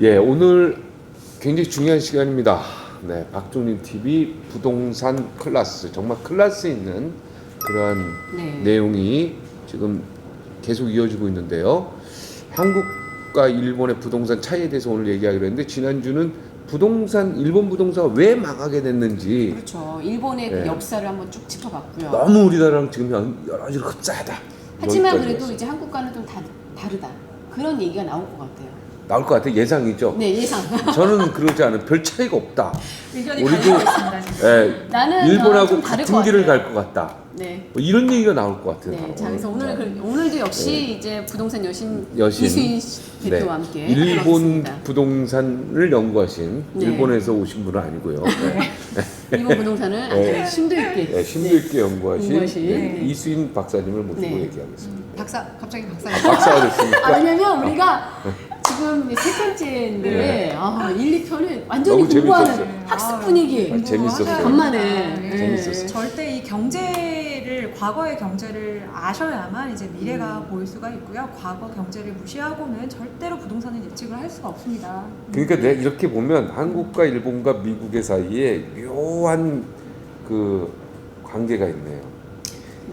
예, 오늘 굉장히 중요한 시간입니다. 네, 박종린 TV 부동산 클래스, 정말 클래스 있는 그러한 내용이 지금 계속 이어지고 있는데요. 한국과 일본의 부동산 차이에 대해서 오늘 얘기하기로 했는데, 지난주는 일본 부동산가 왜 망하게 됐는지, 그렇죠. 일본의 그 역사를 한번 쭉 짚어봤고요. 너무 우리나라랑 지금 여러 가지로 흡사하다. 하지만 그래도 이제 한국과는 좀 다르다. 그런 얘기가 나올 것 같아요. 나올 것 같아요. 예상이죠. 네, 예상. 저는 그러지 않아요. 별 차이가 없다. 의견이 우리도 나는 일본하고 다를 같은 것 길을 같아요. 갈 것 같다. 네. 뭐 이런 얘기가 나올 것 같아요. 네. 자, 그래서 오늘도 역시 이제 부동산 여신 여신. 이수인 대표와 함께 일본 하겠습니다. 부동산을 연구하신 네. 일본에서 오신 분은 아니고요. 일본 부동산을 아주 심도 있게 네, 심도 있게 연구하신 네. 이수인 박사님을 모시고 네. 얘기하겠습니다. 갑자기 박사. 박사가 됐습니까? 왜냐면 우리가 지금 세 번째인데 1, 2편은 완전히 너무 공부하는 재밌었어요. 학습 분위기. 재밌었어요. 간만에. 네. 재밌었어요. 절대 이 과거의 경제를 아셔야만 이제 미래가 보일 수가 있고요. 과거 경제를 무시하고는 절대로 부동산은 예측을 할 수가 없습니다. 그러니까 내가 이렇게 보면 한국과 일본과 미국의 사이에 묘한 그 관계가 있네요.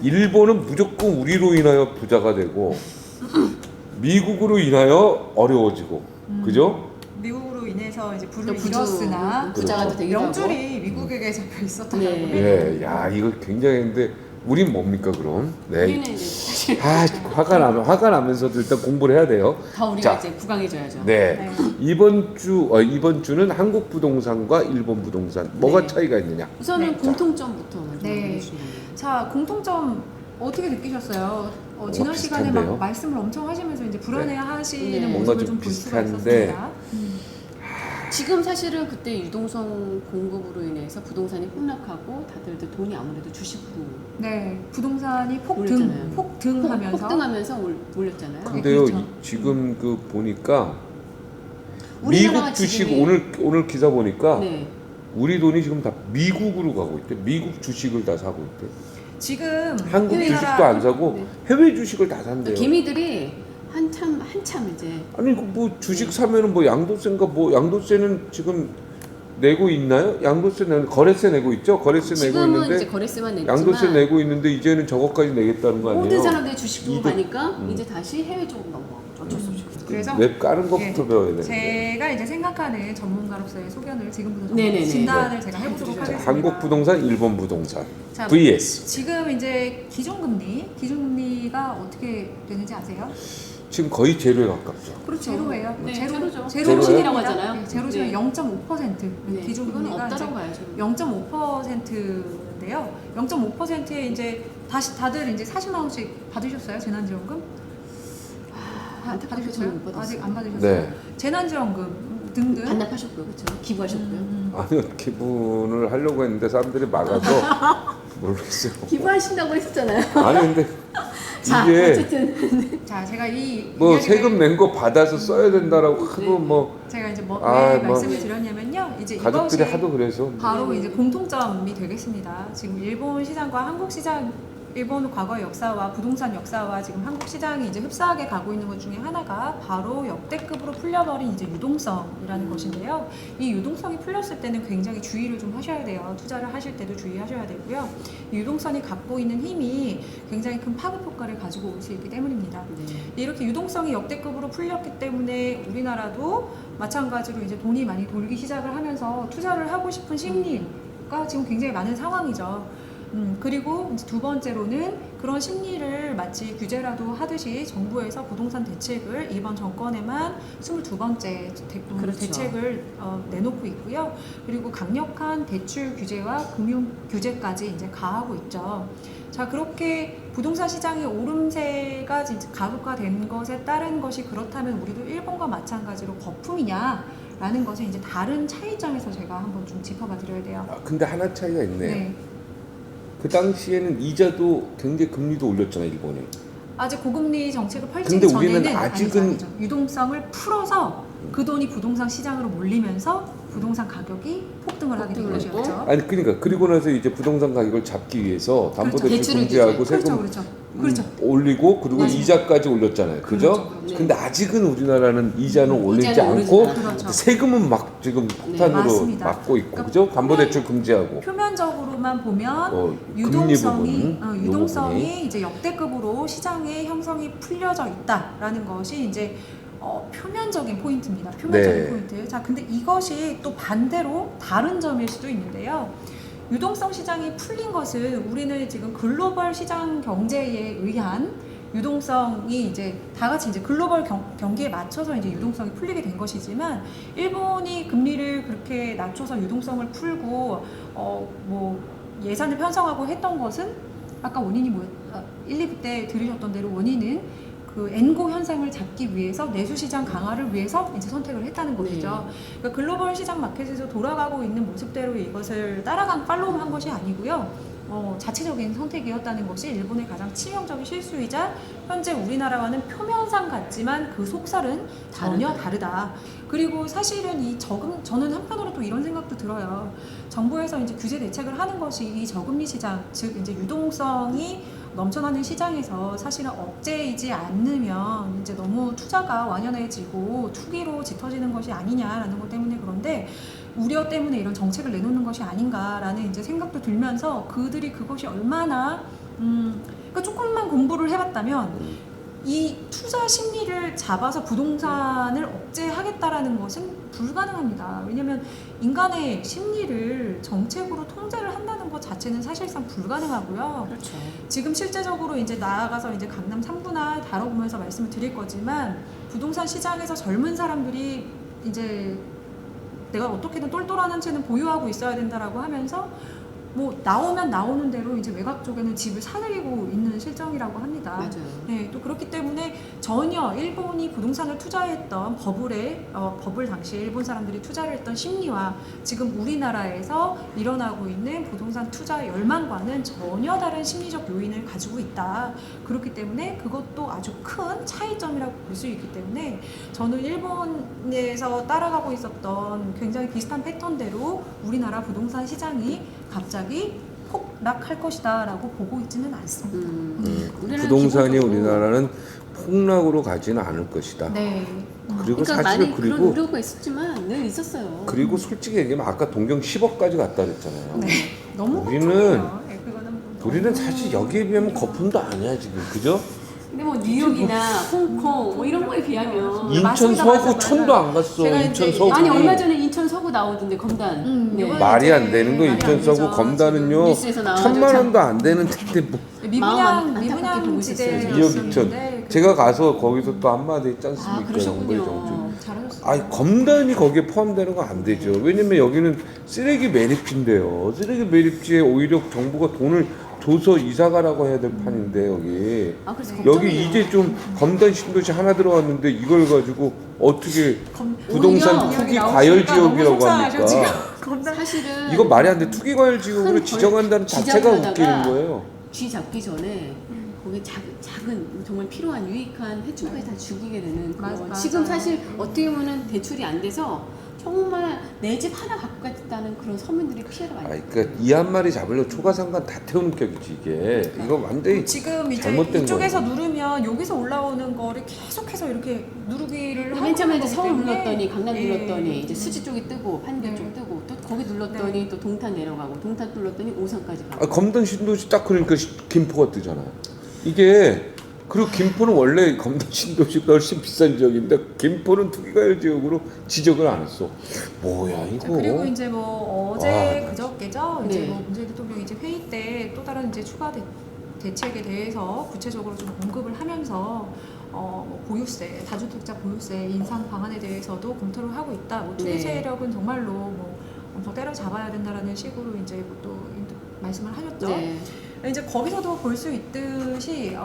일본은 무조건 우리로 인하여 부자가 되고 미국으로 인하여 어려워지고, 그죠? 미국으로 인해서 이제 부를 또 잃었으나 부자가 그렇죠. 되기도 하고. 명줄이 미국에게 잡혀 있었더라고요. 네. 예, 야 이거 굉장했는데 우린 뭡니까 그럼? 네. 우리는 이제 사실 화가 나면서도 일단 공부를 해야 돼요. 더 우리가 자, 이제 구강해줘야죠. 네. 이번 주는 한국 부동산과 일본 부동산 뭐가 네. 차이가 있느냐? 우선은 네. 공통점부터 먼저 네. 알려주시면 자, 공통점 어떻게 느끼셨어요? 지난 시간에 비슷한데요? 막 말씀을 엄청 하시면서 이제 불안해하시는 네. 뭔가 모습을 좀 좀 볼 수가 비슷한데 있었습니다. 지금 사실은 그때 유동성 공급으로 인해서 부동산이 폭락하고 다들 돈이 아무래도 주식으로 네, 부동산이 올렸잖아요. 폭등하면서 폭등하면서 올렸잖아요. 근데요 그렇죠. 지금 그 보니까 우리나라가 미국 주식 지금이- 오늘 기사 보니까 네. 우리 돈이 지금 다 미국으로 가고 있대. 미국 주식을 다 사고 있대. 지금 한국 우리나라- 주식도 안 사고 네. 해외 주식을 다 산대요. 개미들이 한참 이제 아니 그 뭐 주식 사면은 뭐 양도세인가 뭐 양도세는 지금 내고 있나요? 거래세 내고 있죠? 거래세 내고 지금은 있는데 이제 거래세만 냈지만 양도세 내고 있는데 이제는 저거까지 내겠다는 거 아니에요? 모든 사람들이 주식으로 이거- 가니까 이제 다시 해외 쪽으로 넘어가. 어쩔 수 없이. 그래서 웹 까는 것부터 예, 배워야 되는데. 제가 이제 생각하는 전문가로서의 소견을 지금부터 좀 네네네. 진단을 제가 해보도록 자, 하겠습니다. 한국 부동산, 일본 부동산 자, vs 지금 이제 기준금리가 어떻게 되는지 아세요? 지금 거의 제로에 가깝죠. 그렇죠. 제로예요. 네, 제로죠. 제로라고 하잖아요. 네, 제로지만 네. 0.5% 네. 기준금리가 이건 이제 없다고 봐야죠. 0.5%인데요. 0.5%에 이제 다시 다들 이제 40만 원씩 받으셨어요? 재난지원금? 안타깝게 저는 못 받았어요. 아직 안 받으셨어요? 네. 재난지원금 등등. 반납하셨고요, 그렇죠? 기부하셨고요. 아니요 기분을 하려고 했는데 사람들이 막아서 모르겠어요. 기부하신다고 했었잖아요. 아니 근데 자, 이게 어쨌든 자, 제가 이 뭐 이야기를- 세금 낸 거 받아서 써야 된다라고 하도 뭐 제가 이제 왜 뭐 말씀을 드렸냐면요. 이제 가족들이 이것이 하도 그래서 바로 이제 공통점이 되겠습니다. 지금 일본 시장과 한국 시장, 일본 과거의 역사와 부동산 역사와 지금 한국 시장이 이제 흡사하게 가고 있는 것 중에 하나가 바로 역대급으로 풀려버린 이제 유동성이라는 것인데요. 이 유동성이 풀렸을 때는 굉장히 주의를 좀 하셔야 돼요. 투자를 하실 때도 주의하셔야 되고요. 이 유동성이 갖고 있는 힘이 굉장히 큰 파급 효과를 가지고 올 수 있기 때문입니다. 이렇게 유동성이 역대급으로 풀렸기 때문에 우리나라도 마찬가지로 이제 돈이 많이 돌기 시작을 하면서 투자를 하고 싶은 심리가 지금 굉장히 많은 상황이죠. 그리고 이제 두 번째로는 그런 심리를 마치 규제라도 하듯이 정부에서 부동산 대책을 이번 정권에만 22번째 그렇죠. 대책을 내놓고 있고요. 그리고 강력한 대출 규제와 금융 규제까지 이제 가하고 있죠. 자, 그렇게 부동산 시장의 오름세가 이제 가속화된 것에 따른 것이 그렇다면 우리도 일본과 마찬가지로 거품이냐라는 것은 이제 다른 차이점에서 제가 한번 좀 짚어봐 드려야 돼요. 아, 근데 하나 차이가 있네요. 네. 그 당시에는 이자도 굉장히 금리도 올렸잖아요 일본이. 아직 고금리 정책을 펼치기 근데 우리는 전에는 아직은- 아니죠. 유동성을 풀어서 그 돈이 부동산 시장으로 몰리면서 부동산 가격이 폭등을 하게 된 폭등을 것이었죠. 아니 그러니까 그리고 나서 이제 부동산 가격을 잡기 위해서 담보대출 대출을 공제하고 이제. 세금 그렇죠. 올리고 그리고 맞아요. 이자까지 올렸잖아요. 그죠? 네. 근데 아직은 우리나라는 이자는 올리지 이자는 않고 오르지 않아요. 그렇죠. 세금은 막 지금 폭탄으로 맞습니다. 막고 있고 그러니까 그죠? 담보대출 금지하고 표면적으로만 보면 금리 유동성이 부분, 요 유동성이 이제 역대급으로 시장의 형성이 풀려져 있다라는 것이 이제 표면적인 포인트입니다. 표면적인 네. 포인트. 자, 근데 이것이 또 반대로 다른 점일 수도 있는데요. 유동성 시장이 풀린 것은 우리는 지금 글로벌 시장 경제에 의한 유동성이 이제 다 같이 이제 글로벌 경기에 맞춰서 이제 유동성이 풀리게 된 것이지만 일본이 금리를 그렇게 낮춰서 유동성을 풀고 뭐 예산을 편성하고 했던 것은 아까 원인이 1, 2부 때 들으셨던 대로 원인은 그 엔고 현상을 잡기 위해서 내수 시장 강화를 위해서 이제 선택을 했다는 것이죠. 그러니까 글로벌 시장 마켓에서 돌아가고 있는 모습대로 이것을 팔로우한 것이 아니고요. 자체적인 선택이었다는 것이 일본의 가장 치명적인 실수이자 현재 우리나라와는 표면상 같지만 그 속살은 전혀 다르다. 그리고 사실은 저는 한편으로 또 이런 생각도 들어요. 정부에서 이제 규제 대책을 하는 것이 이 저금리 시장, 즉 이제 유동성이 넘쳐나는 시장에서 사실은 억제이지 않으면 이제 너무 투자가 완연해지고 투기로 짙어지는 것이 아니냐라는 것 때문에 그런데 우려 때문에 이런 정책을 내놓는 것이 아닌가라는 이제 생각도 들면서 그들이 그것이 얼마나 그러니까 조금만 공부를 해봤다면 이 투자 심리를 잡아서 부동산을 억제하겠다라는 것은 불가능합니다. 왜냐하면 인간의 심리를 정책으로 통제를 한다는 것 자체는 사실상 불가능하고요. 그렇죠. 지금 실제적으로 이제 나아가서 이제 강남 3구나 다뤄보면서 말씀을 드릴 거지만 부동산 시장에서 젊은 사람들이 이제 내가 어떻게든 똘똘한 한 채는 보유하고 있어야 된다라고 하면서 뭐 나오면 나오는 대로 이제 외곽 쪽에는 집을 사들이고 있는 실정이라고 합니다. 맞아요. 네, 또 그렇기 때문에 전혀 일본이 부동산을 투자했던 버블 당시에 일본 사람들이 투자를 했던 심리와 지금 우리나라에서 일어나고 있는 부동산 투자 열망과는 전혀 다른 심리적 요인을 가지고 있다. 그렇기 때문에 그것도 아주 큰 차이점이라고 볼 수 있기 때문에 저는 일본에서 따라가고 있었던 굉장히 비슷한 패턴대로 우리나라 부동산 시장이 갑자기 폭락할 것이다라고 보고 있지는 않습니다. 우리나라는 부동산이 기본적으로 우리나라는 폭락으로 가지는 않을 것이다. 네. 그리고 그러니까 사실 많이 그런 그리고 우려가 있었지만 늘 있었어요. 그리고 솔직히 얘기하면 아까 동경 10억까지 갔다 그랬잖아요. 네. 너무 우리는- 걱정해요. 네, 그거는 우리는 사실 여기에 비하면 거품도 아니야 지금, 그죠? 근데 뭐 뉴욕이나 홍콩 뭐 이런 거에 비하면 인천 맞습니다, 서구 맞아요. 천도 안 갔어. 제가 인천 이제- 서구. 아니 얼마 전에 인천 서구 나오던데 검단. 네. 이번에 말이 안 이제 되는 거 말이 인천 안 서구 되죠. 검단은요 뉴스에서 나와가지고 1,000만 원도 안 되는 텐데 뭐 마음 안타깝게 보고 있었어요. 2억 2천. 제가 가서 거기서 또 한마디 했지 아 않습니까? 그러셨군요. 잘하셨어요. 아니 검단이 거기에 포함되는 거 안 되죠. 왜냐면 여기는 쓰레기 매립지인데요. 쓰레기 매립지에 오히려 정부가 돈을 줘서 이사 가라고 해야 될 판인데 여기. 아 그래서 여기 걱정이에요. 이제 좀 검단 신도시 하나 들어왔는데 이걸 가지고 어떻게 부동산 오히려 투기 과열 지역이라고 합니까? 사실은 이거 말이 안 돼. 투기 과열 지역으로 큰 지정한다는 자체가 지정을 웃기는 하다가 거예요. 쥐 잡기 전에 거기 작은 정말 필요한 유익한 해충까지 다 죽이게 되는 그런 맞아요. 지금 사실 어떻게 보면 대출이 안 돼서 정말 내 집 하나 갖고 갔다는 그런 서민들이 피해를 많이 아니, 그러니까 이 한 마리 잡으려고 초가상관 다 태우는 격이지 이게. 이거 완전히 지금 이제 잘못된 이쪽에서 거예요. 누르면 여기서 올라오는 거를 계속해서 이렇게 누르기를 맨 하고 처음에 있는 이제 거기 서울 때문에 눌렀더니 강남 예. 눌렀더니 이제 수지 쪽이 뜨고 판교 네. 쪽 뜨고 또 거기 눌렀더니 또 동탄 내려가고 동탄 눌렀더니 오산까지 가고 검단 신도시 딱 그러니까 김포가 뜨잖아요. 이게 그리고 김포는 원래 검단 신도시가 훨씬 비싼 지역인데 김포는 투기과열 지역으로 지적을 안 했어. 뭐야 자, 이거? 그리고 이제 뭐 와, 어제 나 그저께죠. 이제 네. 뭐 문재인 대통령이 이제 회의 때 또 다른 이제 추가 대책에 대해서 구체적으로 좀 언급을 하면서 뭐 보유세, 다주택자 보유세 인상 방안에 대해서도 검토를 하고 있다. 뭐 투기 네. 세력은 정말로 뭐 엄청 때려잡아야 된다라는 식으로 이제 또 말씀을 하셨죠. 네. 이제 거기서도 볼 수 있듯이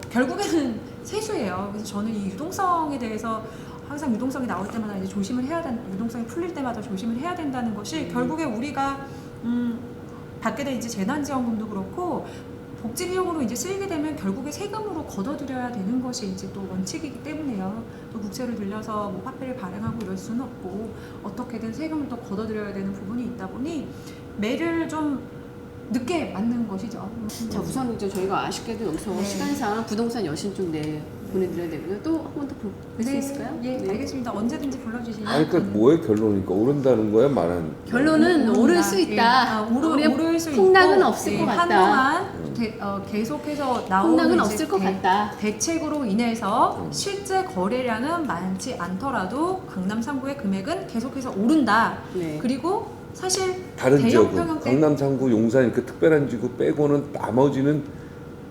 결국에는 세수예요. 그래서 저는 이 유동성에 대해서 항상 유동성이 나올 때마다 이제 조심을 해야 된다. 유동성이 풀릴 때마다 조심을 해야 된다는 것이 결국에 우리가 받게 된 이제 재난지원금도 그렇고 복지 비용으로 이제 쓰이게 되면 결국에 세금으로 걷어들여야 되는 것이 이제 또 원칙이기 때문에요. 또 국세를 들려서 뭐 화폐를 발행하고 이럴 수는 없고 어떻게든 세금을 또 걷어들여야 되는 부분이 있다 보니 매를 좀 늦게 맞는 것이죠. 자, 우선 이제 저희가 아쉽게도 여기서 네. 시간상 부동산 여신 좀 보내드려야 되고요. 또 한 번 더 볼 수 있을까요? 예, 네. 알겠습니다. 언제든지 불러주시면. 아니 그러니까 뭐의 결론이니까 오른다는 거야 말한. 결론은 오를 수 있다. 오를 수 폭락은 있고, 없을 예, 것 같다. 한동안 계속해서 나오는 폭락은 이제 없을 것 같다. 대책으로 인해서 실제 거래량은 많지 않더라도 강남 3구의 금액은 계속해서 오른다. 네. 그리고 사실 다른 대형 지역은 평형대- 강남 3구 용산 이렇게 특별한 지구 빼고는 나머지는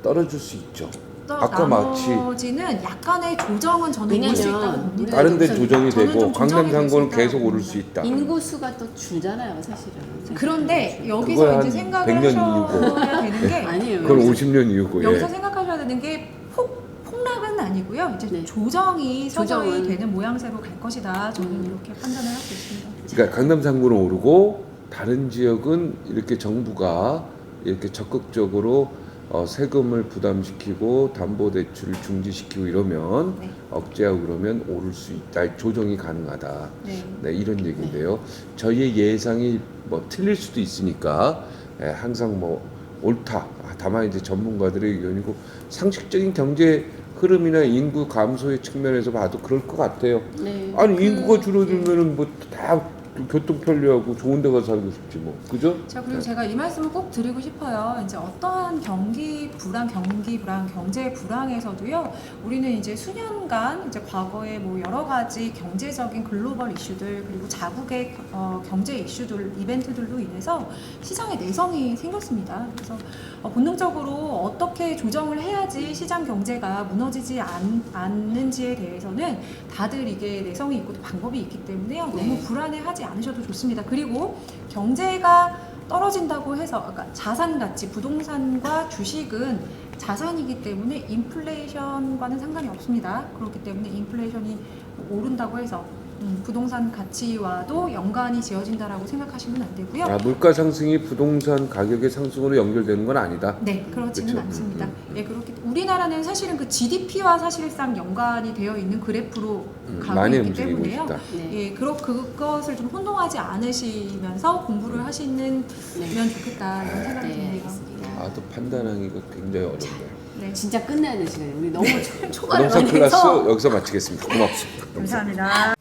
떨어질 수 있죠. 아까 마치 나머지는 약간의 조정은 저는 볼 수 있다고 왜냐면 봅니다. 다른 데 우선 조정이 저는 되고 좀 강남 조정이 될수 3구는 있다고 계속 오를 봅니다. 수 있다. 인구수가 또 줄잖아요, 사실은. 그런데 그거야 여기서 한 이제 생각을 100년 하셔야 되는 게 아니에요. 그건 여기서 50년 이후고. 여기서 예. 생각하셔야 되는 게 폭락은 아니고요. 이제 네. 조정이 서서히 조정은. 되는 모양새로 갈 것이다. 저는 이렇게 판단을 하고 있습니다. 그러니까 강남 3구는 오르고 다른 지역은 이렇게 정부가 이렇게 적극적으로 세금을 부담시키고 담보대출을 중지시키고 이러면 네. 억제하고 그러면 오를 수 있다. 조정이 가능하다. 네. 네, 이런 얘기인데요. 저희의 예상이 뭐 틀릴 수도 있으니까 항상 뭐 옳다. 다만 이제 전문가들의 의견이고 상식적인 경제 흐름이나 인구 감소의 측면에서 봐도 그럴 것 같아요. 네. 아니 인구가 줄어들면은 뭐 다 교통 편리하고 좋은 데 가서 살고 싶지 뭐. 그죠? 자, 그리고 제가 이 말씀을 꼭 드리고 싶어요. 이제 어떠한 경기 불안, 경제 불황에서도요, 우리는 이제 수년간 이제 과거에 뭐 여러 가지 경제적인 글로벌 이슈들 그리고 자국의 경제 이슈들, 이벤트들로 인해서 시장의 내성이 생겼습니다. 그래서 본능적으로 어떻게 조정을 해야지 시장 경제가 무너지지 않는지에 대해서는 다들 이게 내성이 있고 방법이 있기 때문에요. 네. 너무 불안해하지 않으셔도 좋습니다. 그리고 경제가 떨어진다고 해서 그러니까 자산 가치, 부동산과 주식은 자산이기 때문에 인플레이션과는 상관이 없습니다. 그렇기 때문에 인플레이션이 오른다고 해서 부동산 가치와도 연관이 지어진다라고 생각하시면 안 되고요. 아, 물가 상승이 부동산 가격의 상승으로 연결되는 건 아니다. 네, 그렇지는 그쵸? 않습니다. 예, 그렇기 우리나라는 사실은 그 GDP와 사실상 연관이 되어 있는 그래프로 가고 많이 있기 움직이고 때문에요. 있다. 네. 예, 그것을 좀 혼동하지 않으시면서 공부를 하시면 좋겠다 이런 생각이 네, 드네요. 알겠습니다. 아, 또 판단하기가 굉장히 어렵네요. 네, 진짜 끝내야 될 시간이에요. 우리 너무 초반에 부동산 많이 클래스 해서 여기서 마치겠습니다. 고맙습니다. 감사합니다.